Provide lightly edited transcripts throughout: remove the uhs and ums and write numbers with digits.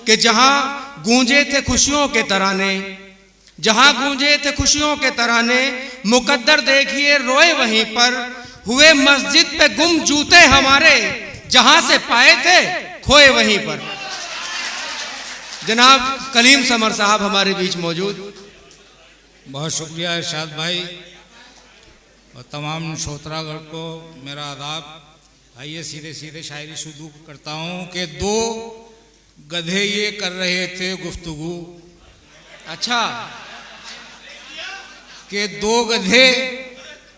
कि जहां गूंजे थे खुशियों के तराने, जहां गूंजे थे खुशियों के तराने, मुकद्दर देखिए रोए वहीं पर, हुए मस्जिद पे गुम जूते हमारे, जहां से पाए थे खोए वहीं पर। जनाब कलीम समर साहब हमारे बीच मौजूद। बहुत शुक्रिया इरशाद भाई और तमाम श्रोतागण को मेरा आदाब। आइए सीधे सीधे शायरी शुरू करता हूँ कि दो गधे ये कर रहे थे गुफ्तगू। अच्छा, कि दो गधे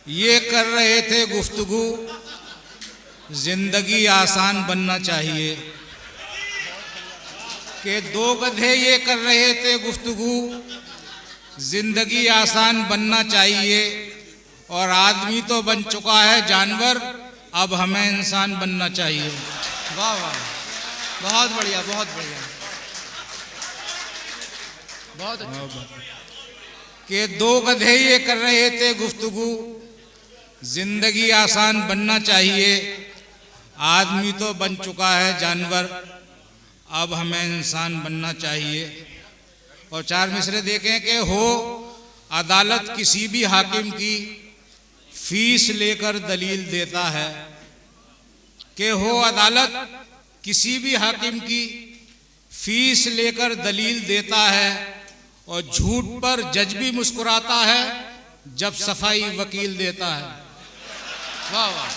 ये कर रहे थे गुफ्तगू, जिंदगी आसान बनना चाहिए। कि दो गधे ये कर रहे थे गुफ्तगू, जिंदगी आसान बनना चाहिए। और आदमी तो बन चुका है जानवर, अब हमें इंसान बनना चाहिए। वाह वाह, बहुत बढ़िया, बहुत बढ़िया, बहुत अच्छा। कि दो गधे ये कर रहे थे गुफ्तगू, जिंदगी आसान बनना चाहिए। आदमी तो बन चुका है जानवर, अब हमें इंसान बनना चाहिए। और चार मिसरे देखें कि हो अदालत किसी भी हाकिम की, फीस लेकर दलील देता है। कि हो अदालत किसी भी हाकिम की, फीस लेकर दलील देता है। और झूठ पर जज भी मुस्कुराता है जब सफाई वकील देता है। वाह वाह,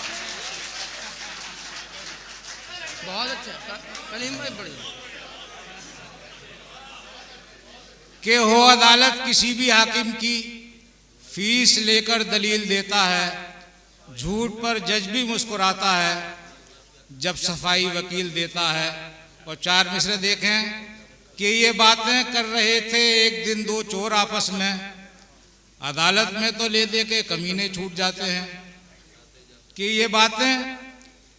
बहुत अच्छा कलीम भाई, बढ़िया। कि हो अदालत किसी भी हाकिम की, फीस लेकर दलील देता है। झूठ पर जज भी मुस्कुराता है जब सफाई वकील देता है। और चार मिसरे देखें कि ये बातें कर रहे थे एक दिन दो चोर आपस में, अदालत में तो ले दे के कमीने छूट जाते हैं। कि ये बातें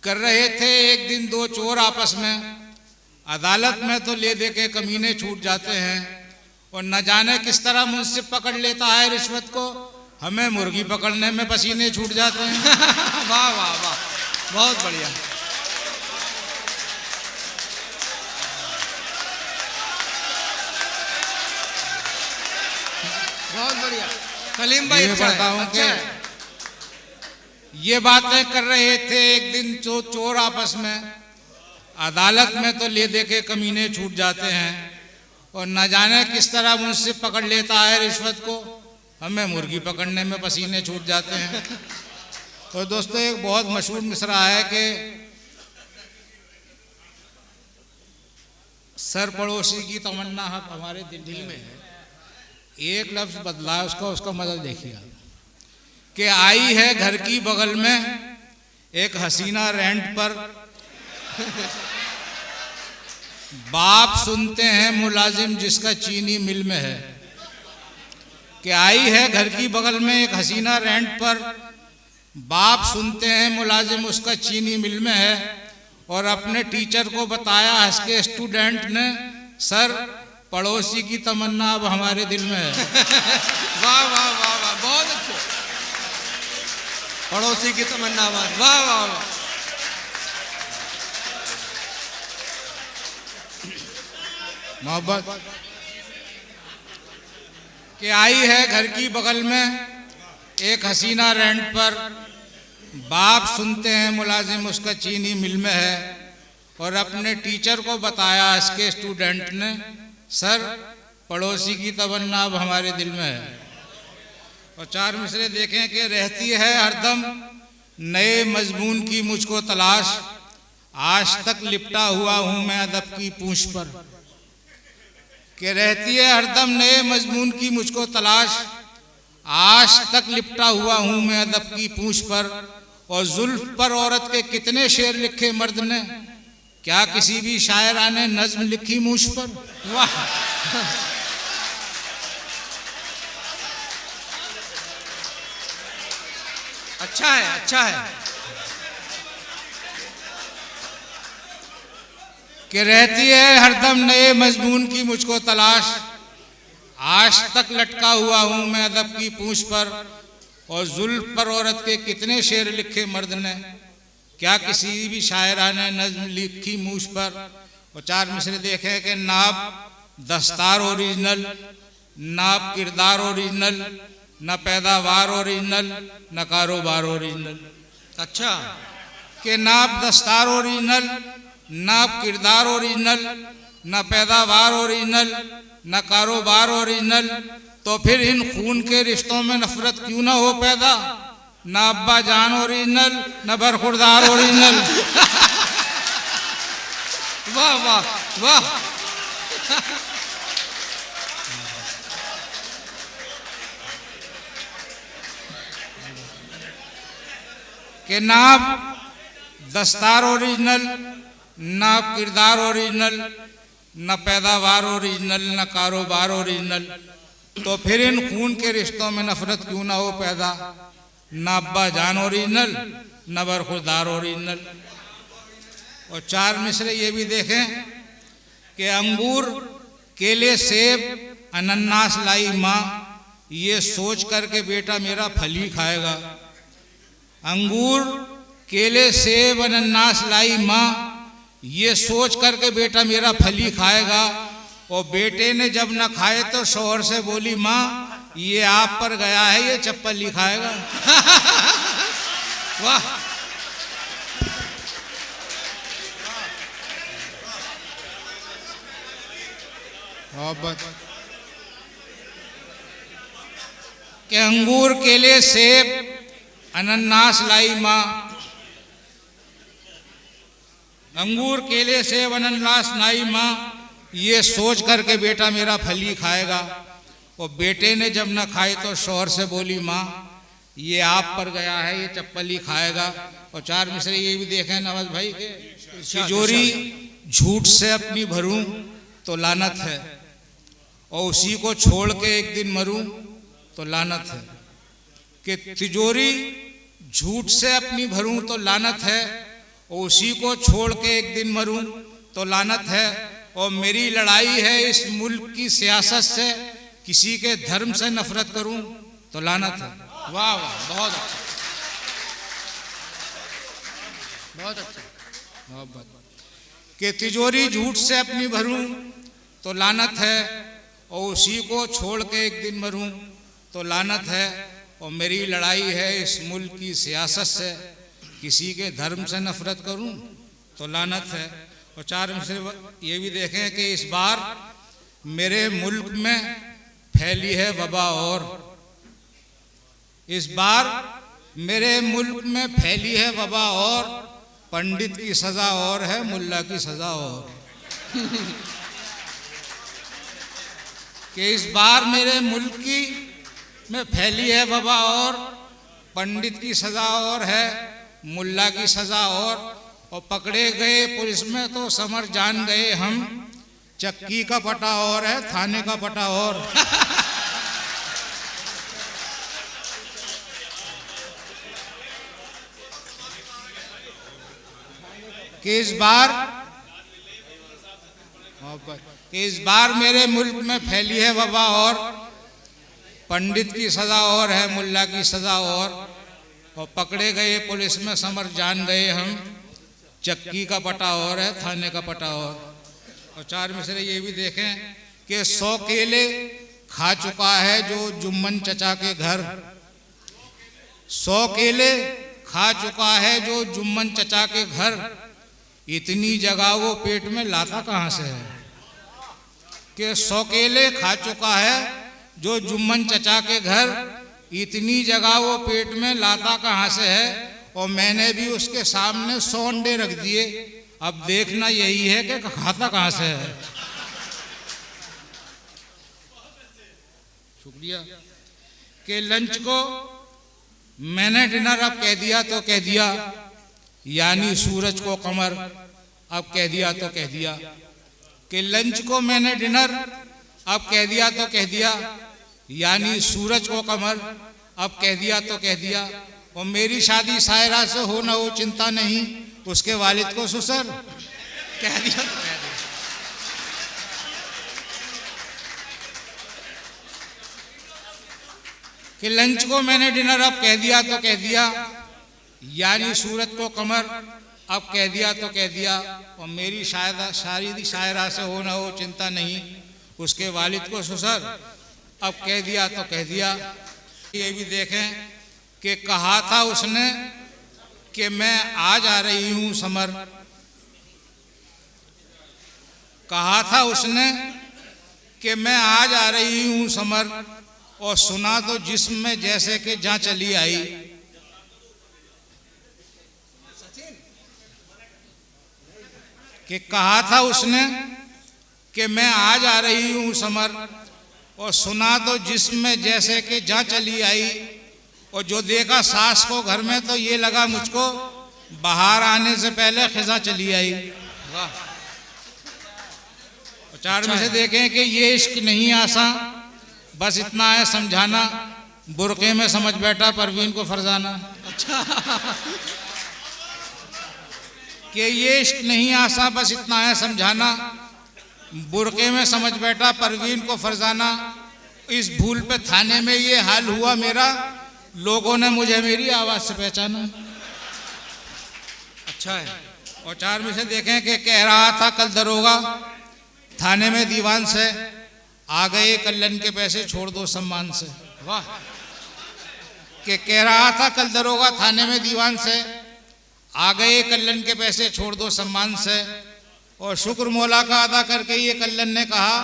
कर रहे थे एक दिन दो चोर आपस में, अदालत में तो ले दे के कमीने छूट जाते हैं। और न जाने किस तरह मुंसिफ पकड़ लेता है रिश्वत को, हमें मुर्गी पकड़ने में पसीने छूट जाते हैं। वाह वाह वाह, बहुत बढ़िया। बहुत बढ़िया कलीम भाई, ये बताता हूं कि ये बातें कर रहे थे एक दिन चोर आपस में, अदालत में तो ले दे के कमीने छूट जाते हैं। और न जाने किस तरह मुंसिफ पकड़ लेता है रिश्वत को, हमें मुर्गी पकड़ने में पसीने छूट जाते हैं। और दोस्तों एक बहुत मशहूर मिसरा है कि सर पड़ोसी की तमन्ना हमारे दिल में है। एक लफ्ज बदला है उसका मजा देखिए। कि आई है घर की बगल में एक हसीना रेंट पर, बाप सुनते हैं मुलाजिम जिसका चीनी मिल में है। कि आई है घर की बगल में एक हसीना रेंट पर, बाप सुनते हैं मुलाजिम उसका चीनी मिल में है। और अपने टीचर को बताया हंस के स्टूडेंट ने, सर पड़ोसी की तमन्ना अब हमारे दिल में है। वाह वाह वाह वाह, बहुत अच्छे। पड़ोसी की तमन्ना, वाह वाह वाह। मोहब्बत कि आई है घर की बगल में एक हसीना रेंट पर, बाप सुनते हैं मुलाजिम उसका चीनी मिल में है। और अपने टीचर को बताया इसके स्टूडेंट ने, सर पड़ोसी की तमन्ना अब हमारे दिल में है। और चार मिसरे देखें कि रहती है हरदम नए मजमून की मुझको तलाश, आज तक लिपटा हुआ हूं मैं अदब की पूंछ पर। कि रहती है हरदम नए मजमून की मुझको तलाश, आज तक लिपटा हुआ हूं मैं अदब की पूंछ पर। और जुल्फ पर औरत के कितने शेर लिखे मर्द ने, क्या किसी भी शायरा ने नज्म लिखी मूछ पर। वाह, अच्छा है, अच्छा है। कि रहती है हरदम नए मजमून की मुझको तलाश, आज तक लटका हुआ हूं मैं अदब की पूंछ पर। और जुल्फ पर औरत के कितने शेर लिखे मर्द ने, क्या किसी भी शायरा ने नज्म लिखी मूछ पर। और 4 मिसरे देखे कि नाब दस्तार ओरिजिनल, नाब किरदार ओरिजिनल, न पैदावार ओरिजिनल, न कारोबार ओरिजिनल। अच्छा, कि नाब दस्तार ओरिजिनल, नाब किरदार ओरिजिनल, न पैदावार ओरिजिनल, न कारोबार ओरिजिनल, तो फिर इन खून के रिश्तों में नफरत क्यों ना हो पैदा? न अब्बा जान ओरिजिनल, न बरखुरदार ओरिजिनल। वाह वाह वाह। कि नाब दस्तार ओरिजिनल, नाब किरदार ओरिजिनल, न पैदावार ओरिजिनल, न कारोबार ओरिजिनल, तो फिर इन खून के रिश्तों में नफरत क्यों ना हो पैदा? न अब्बा जान ओरिजिनल, न बरखुरदार ओरिजिनल। और 4 मिसरे ये भी देखें कि अंगूर, केले, सेब, अनन्नास लाई माँ, ये सोच करके बेटा मेरा फल ही खाएगा। अंगूर, केले, सेब, अनन्नास लाई माँ, ये सोच करके बेटा मेरा फल ही खाएगा। और बेटे ने जब न खाए तो शौहर से बोली माँ, ये आप पर गया है, ये चप्पल ही खाएगा। वाह। कि अंगूर, केले, सेब, अनन्नास लाई माँ, अंगूर, केले, सेब, अनन्नास लाई माँ, ये सोच करके बेटा मेरा फल ही खाएगा। और बेटे ने जब न खाए तो शौहर से बोली माँ, ये आप पर गया है, ये चप्पल ही खाएगा। और 4 मिसरे ये भी देखें नवाज भाई के, तिजोरी झूठ से अपनी भरूं तो लानत है, और उसी को छोड़ के एक दिन मरूं तो लानत है। कि तिजोरी झूठ से अपनी भरूं तो लानत है, और उसी को छोड़ के एक दिन मरूं तो लानत है। और मेरी लड़ाई है इस मुल्क की सियासत से, किसी के धर्म से नफरत करूं तो लानत है। वाह वाह, बहुत अच्छा, बहुत अच्छा। कि तिजोरी झूठ से अपनी भरूं तो लानत है, और उसी को छोड़ के एक दिन मरूं तो लानत है। और मेरी लड़ाई है इस मुल्क की सियासत से, किसी के धर्म से नफरत करूं तो लानत है। और 4 मिसरे ये भी देखें कि इस बार मेरे मुल्क में फैली है वबा, और इस बार मेरे मुल्क में फैली है वबा, और पंडित की सजा और है, मुल्ला की सजा और। कि इस बार मेरे मुल्क की में फैली है वबा, और पंडित की सजा और है, मुल्ला की सजा और पकड़े गए पुलिस में तो समर जान गए हम, चक्की का पटा और है, थाने का पटा और। कि इस बार मेरे मुल्क में फैली है वबा, और पंडित की सजा और है, मुल्ला की सजा और पकड़े गए पुलिस में समर जान गए हम, चक्की का पटा और है, थाने का पटा और 4 मिसरे ये भी देखें कि 100 केले खा चुका है जो जुम्मन चचा के घर, 100 केले खा चुका है जो जुम्मन चचा के घर, इतनी जगह वो पेट में लाता कहाँ से है। कि 100 केले खा चुका है जो जुम्मन चचा के घर, इतनी जगह वो पेट में लाता कहाँ से है। और मैंने भी उसके सामने 100 अंडे रख दिए, अब देखना यही है कि खाता कहाँ से है। शुक्रिया। कि लंच को मैंने डिनर अब कह दिया तो कह दिया, यानी सूरज को कमर अब कह दिया तो कह दिया। कि लंच को मैंने डिनर अब कह दिया तो कह दिया, यानी सूरज को कमर अब कह दिया तो कह दिया। और मेरी शादी सायरा से हो ना हो चिंता नहीं, उसके वालिद को ससुर कह दिया। कि लंच को मैंने डिनर अब कह दिया तो कह दिया, यानी सूरज को कमर अब कह दिया तो कह दिया। और मेरी शायरी शायरा से हो ना हो चिंता नहीं, उसके वालिद को ससुर, अब कह दिया तो कह दिया। ये भी देखें कि कहा था उसने कि मैं आज आ रही हूं समर, कहा था उसने कि मैं आज आ रही हूं समर, और सुना तो जिस्म में जैसे कि जहां चली आई। कि कहा था उसने कि मैं आज आ रही हूं समर, और सुना तो जिस्म में जैसे कि जहां चली आई। और जो देखा सास को घर में तो ये लगा मुझको बाहर आने से पहले खिजा चली आई। वाह। चार में से देखें कि ये इश्क नहीं आसान, बस इतना है समझाना, बुरके में समझ बैठा परवीन को फरजाना। अच्छा। कि ये इश्क नहीं आसान, बस इतना है समझाना, बुरके में समझ बैठा परवीन को फरजाना। इस भूल पे थाने में ये हाल हुआ मेरा, लोगों ने मुझे मेरी आवाज से पहचाना। अच्छा है। और चार में से देखें कि कह रहा था कल दरोगा थाने में दीवान से, आ गए कल्लन के पैसे छोड़ दो सम्मान से। वाह। कि कह रहा था कल दरोगा थाने में दीवान से, आ गए कल्लन के पैसे छोड़ दो सम्मान से। और शुक्र मौला का अदा करके ये कल्लन ने कहा,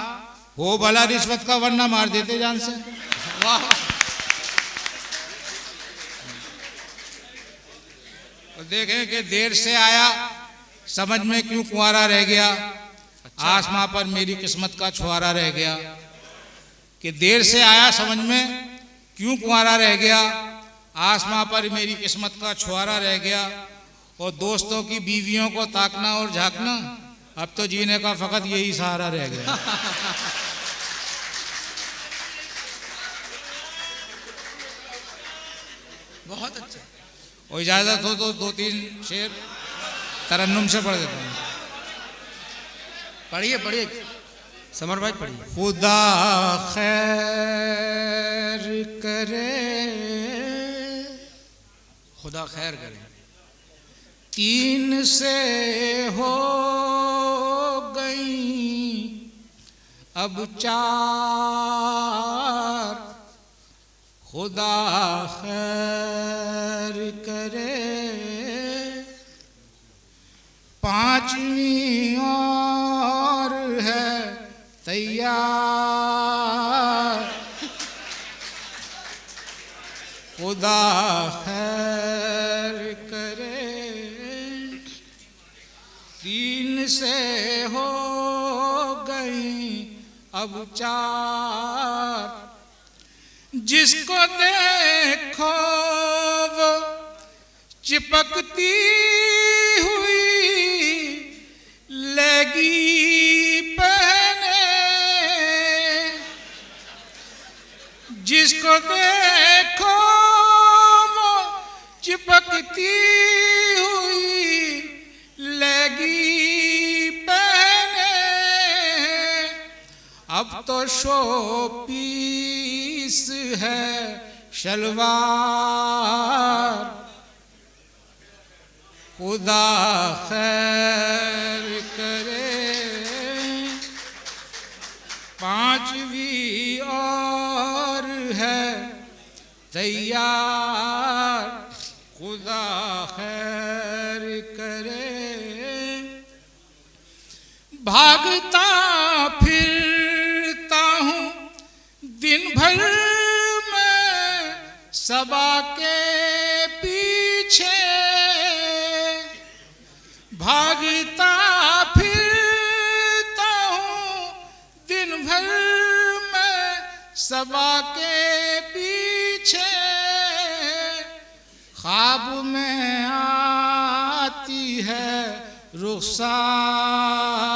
हो भला रिश्वत का वरना मार देते जान से। वाह। और देखें कि देर से आया समझ में क्यों कुंवारा रह गया, आसमां पर मेरी किस्मत का छुहारा रह गया। कि देर से आया समझ में क्यों कुंवारा रह गया, आसमां पर मेरी किस्मत का छुहारा रह गया। और दोस्तों की बीवियों को ताकना और झांकना, अब तो जीने का फकत यही सहारा रह गया। बहुत अच्छा। और इजाजत हो तो दो तीन शेर तरन्नुम से पढ़ देता हूँ। पढ़िए पढ़िए समर भाई पढ़िए। खुदा खैर करे, खुदा खैर करे, तीन से हो गई अब चार, खुदा खैर करे, पांचवी और है तैयार, खुदा खैर करे, तीन से हो गई अब चार, जिसको देखो वो चिपकती हुई लेगी पहने, जिसको देखो वो चिपकती हुई लेगी पहने। अब तो शो पीस है शलवार, खुदा खैर करे, पांचवी और है तैयार, खुदा खैर करे। भागता फिरता हूँ दिन भर में सबा के पीछे, भागता फिरता हूँ दिन भर में सबा के पीछे, ख्वाब में आती है रुखसार,